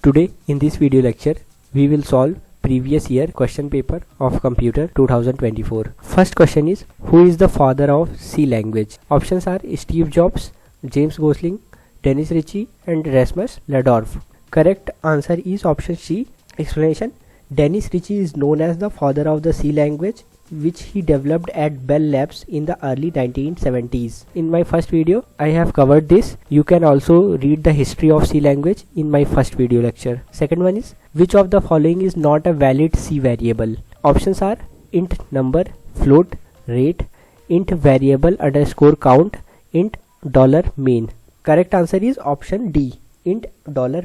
Today in this video lecture we will solve previous year question paper of computer 2024. First question is, who is the father of C language? Options are Steve Jobs, James Gosling, Dennis Ritchie and Rasmus Ladorf. Correct answer is option C. Explanation: Dennis Ritchie is known as the father of the C language, which he developed at Bell Labs in the early 1970s. In my first video I have covered this. You can also read the history of C language in my first video lecture. Second one is, which of the following is not a valid C variable? Options are int number, float, rate, int variable underscore count, int $main. Correct answer is option D, int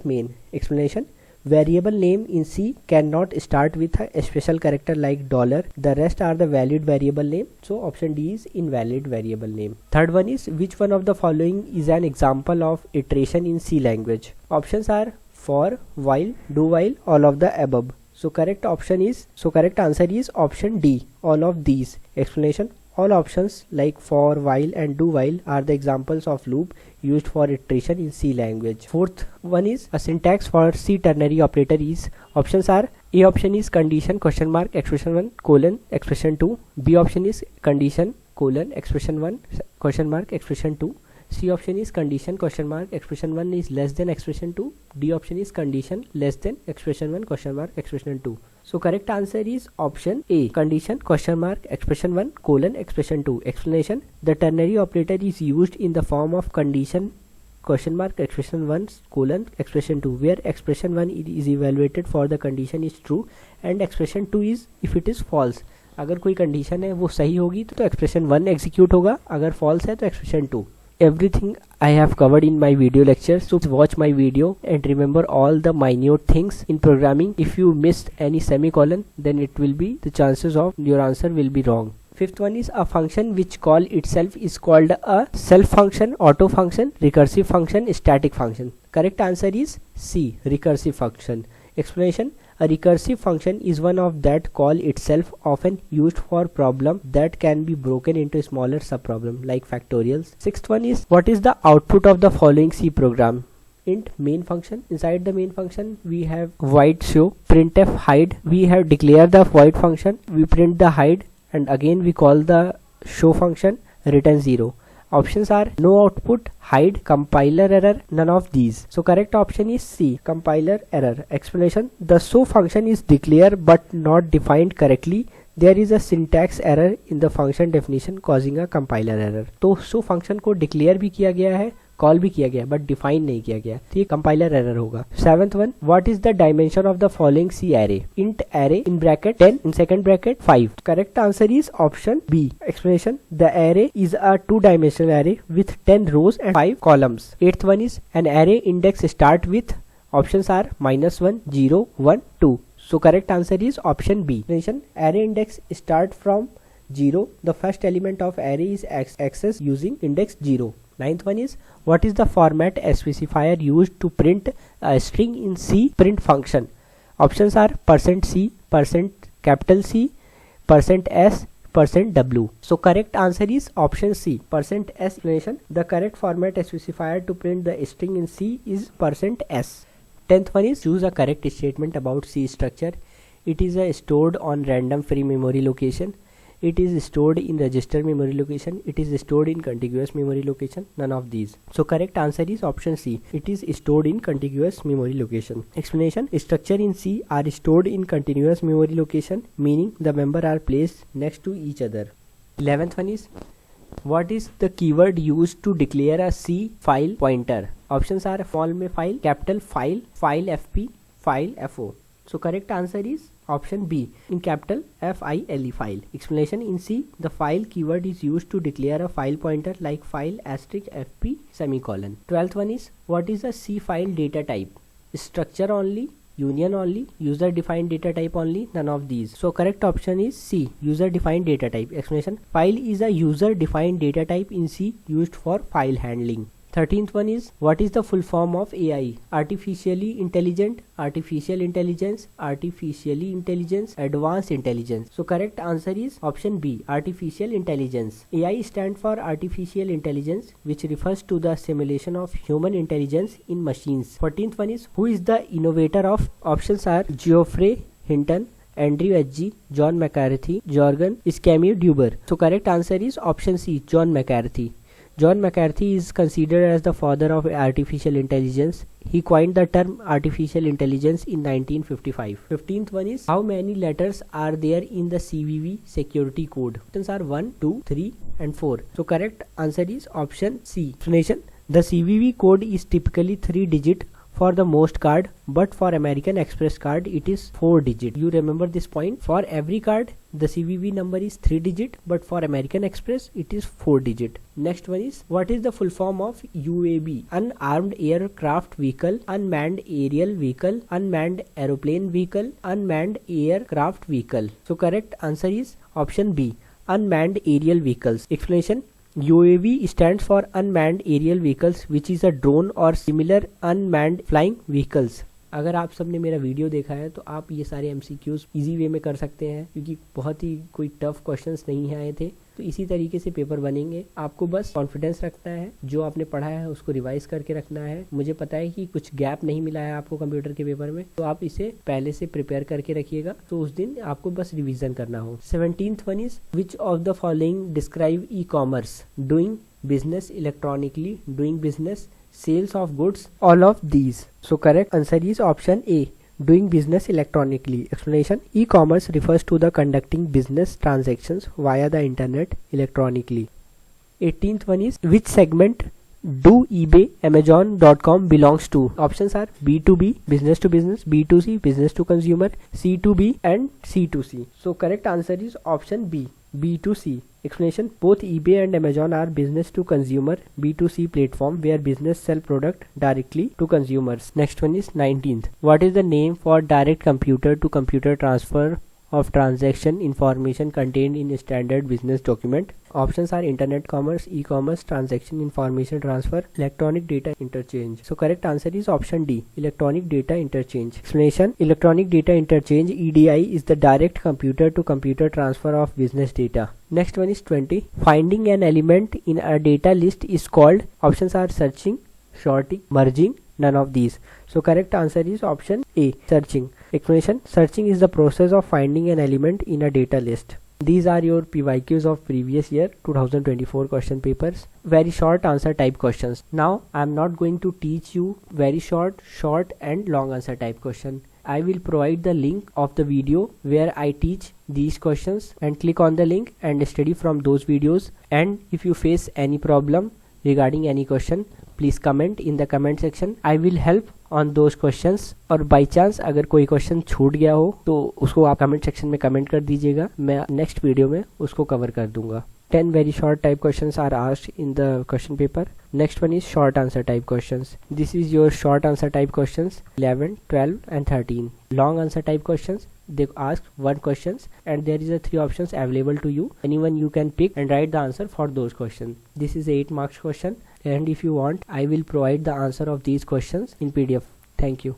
$main. Explanation: variable name in C cannot start with a special character like $. The rest are the valid variable name. So option D is invalid variable name. Third one is, which one of the following is an example of iteration in C language? Options are for, while, do while, all of the above. So correct answer is option D, all of these. Explanation: all options like for, while and do while are the examples of loop used for iteration in C language. Fourth one is, a syntax for C ternary operator is. Options are A option is condition question mark expression 1 colon expression 2. B option is condition colon expression 1 question mark expression 2. C option is condition question mark expression 1 is less than expression 2. D option is condition less than expression 1 question mark expression 2. So correct answer is option A, condition question mark expression 1 colon expression 2. Explanation: the ternary operator is used in the form of condition question mark expression 1 colon expression 2, where expression 1 is evaluated for the condition is true and expression 2 is if it is false. अगर कोई condition है वो सही होगी तो expression 1 execute होगा, अगर false है तो expression 2. Everything I have covered in my video lecture, so watch my video and remember all the minute things in programming. If you missed any semicolon, then it will be the chances of your answer will be wrong. Fifth one is, a function which call itself is called a self function, auto function, recursive function, static function. Correct answer is C, recursive function. Explanation: a recursive function is one of that call itself, often used for problem that can be broken into smaller subproblem like factorials. Sixth one is, what is the output of the following C program? Int main function. Inside the main function we have void show, printf hide. We have declared the void function, we print the hide and again we call the show function, return 0. Options are no output, hide, compiler error, none of these. So correct option is C, compiler error. Explanation: the show function is declared but not defined correctly. There is a syntax error in the function definition causing a compiler error. तो show function को declare भी किया गया है, call भी किया गया but define नहीं किया गया, तो ये कंपाइलर एरर होगा. Seventh one, what is the dimension of the following C array? Int array in bracket 10 in second bracket 5. Correct answer is option B. Explanation: the array is a 2 dimensional array with 10 rows and 5 columns. Eighth one is, an array index start with. Options are -1, 0, 1, 2. So correct answer is option B. Explanation: array index start from 0. The first element of array is accessed using index 0. Ninth one is, what is the format specifier used to print a string in C print function? Options are %C, %C, %S, %W. So correct answer is option C, %S. Explanation: the correct format specifier to print the string in C is %S. 10th one is, choose a correct statement about C structure. It is stored on random free memory location. It is stored in register memory location. It is stored in contiguous memory location. None of these. So correct answer is option C. It is stored in contiguous memory location. Explanation: structure in C are stored in continuous memory location, meaning the member are placed next to each other. 11th one is, what is the keyword used to declare a C file pointer? Options are small में file, capital file, file fp, file fo. So correct answer is option B, in capital file file. Explanation: in C the file keyword is used to declare a file pointer like file asterisk fp semicolon. 12th one is, what is a C file data type? Structure only, union only, user defined data type only, none of these. So correct option is C, user defined data type. Explanation: file is a user defined data type in C used for file handling. 13th one is, what is the full form of AI? Artificially intelligent, artificial intelligence, artificially intelligence, advanced intelligence. So correct answer is option B, artificial intelligence. AI stands for artificial intelligence, which refers to the simulation of human intelligence in machines. 14th one is, who is the innovator of? Options are Geoffrey Hinton, Andrew H.G., John McCarthy, Jorgen Schmidt-Huber. So correct answer is option C, John McCarthy. John McCarthy is considered as the father of artificial intelligence. He coined the term artificial intelligence in 1955. 15th one is, how many letters are there in the CVV security code? Options are 1, 2, 3 and 4. So correct answer is option C. Explanation: the CVV code is typically 3-digit for the most card, but for American Express card it is 4-digit. You remember this point? For every card the CVV number is 3-digit, but for American Express it is 4-digit. Next one is, what is the full form of UAV? Unarmed aircraft vehicle, unmanned aerial vehicle, unmanned aeroplane vehicle, unmanned aircraft vehicle. So correct answer is option B, unmanned aerial vehicles. Explanation: UAV stands for unmanned aerial vehicles, which is a drone or similar unmanned flying vehicles. अगर आप सब ने मेरा video देखा है तो आप ये सारे MCQs इजी वे में कर सकते हैं, क्योंकि बहुत ही कोई टफ क्वेश्चंस नहीं आए थे। तो इसी तरीके से पेपर बनेंगे। आपको बस कॉन्फिडेंस रखना है, जो आपने पढ़ा है उसको रिवाइज करके रखना है। मुझे पता है कि कुछ गैप नहीं मिला है आपको कंप्यूटर के पेपर में, तो आप इसे पहले से प्रिपेयर करके रखिएगा, तो उस दिन आपको बस रिविजन करना हो। 17th one is, which of the following describe e commerce? Doing business electronically, doing business, sales of goods, all of these. So correct answer is option A, doing business electronically. Explanation: e-commerce refers to the conducting business transactions via the internet electronically. 18th one is, which segment do eBay, Amazon.com belongs to? Options are B2B, business to business, B2C, business to consumer, C2B and C2C. So correct answer is option B, B2C. Explanation: both eBay and Amazon are business to consumer B2C platform where business sell product directly to consumers. Next one is 19th. What is the name for direct computer to computer transfer of transaction information contained in a standard business document? Options are internet commerce, e-commerce, transaction information transfer, electronic data interchange. So correct answer is option D, electronic data interchange. Explanation: electronic data interchange EDI is the direct computer to computer transfer of business data. Next one is 20. Finding an element in a data list is called? Options are searching, sorting, merging, none of these. So correct answer is option A, searching. Explanation: searching is the process of finding an element in a data list. These are your PYQs of previous year 2024 question papers. Very short answer type questions. Now I am not going to teach you very short and long answer type question. I will provide the link of the video where I teach these questions, and click on the link and study from those videos. And if you face any problem regarding any question, please comment in the comment section. I will help on those questions. और by chance अगर कोई question छूट गया हो तो उसको आप comment section में कमेंट कर दीजिएगा, मैं नेक्स्ट वीडियो में उसको कवर कर दूंगा। 10 very short type questions are asked in the question paper. Next one is short answer type questions. This is your short answer type questions 11, 12 and 13. Long answer type questions, they ask one questions and there is a 3 options available to you. Anyone you can pick and write the answer for those questions. This is 8 marks question, and if you want I will provide the answer of these questions in PDF. Thank you.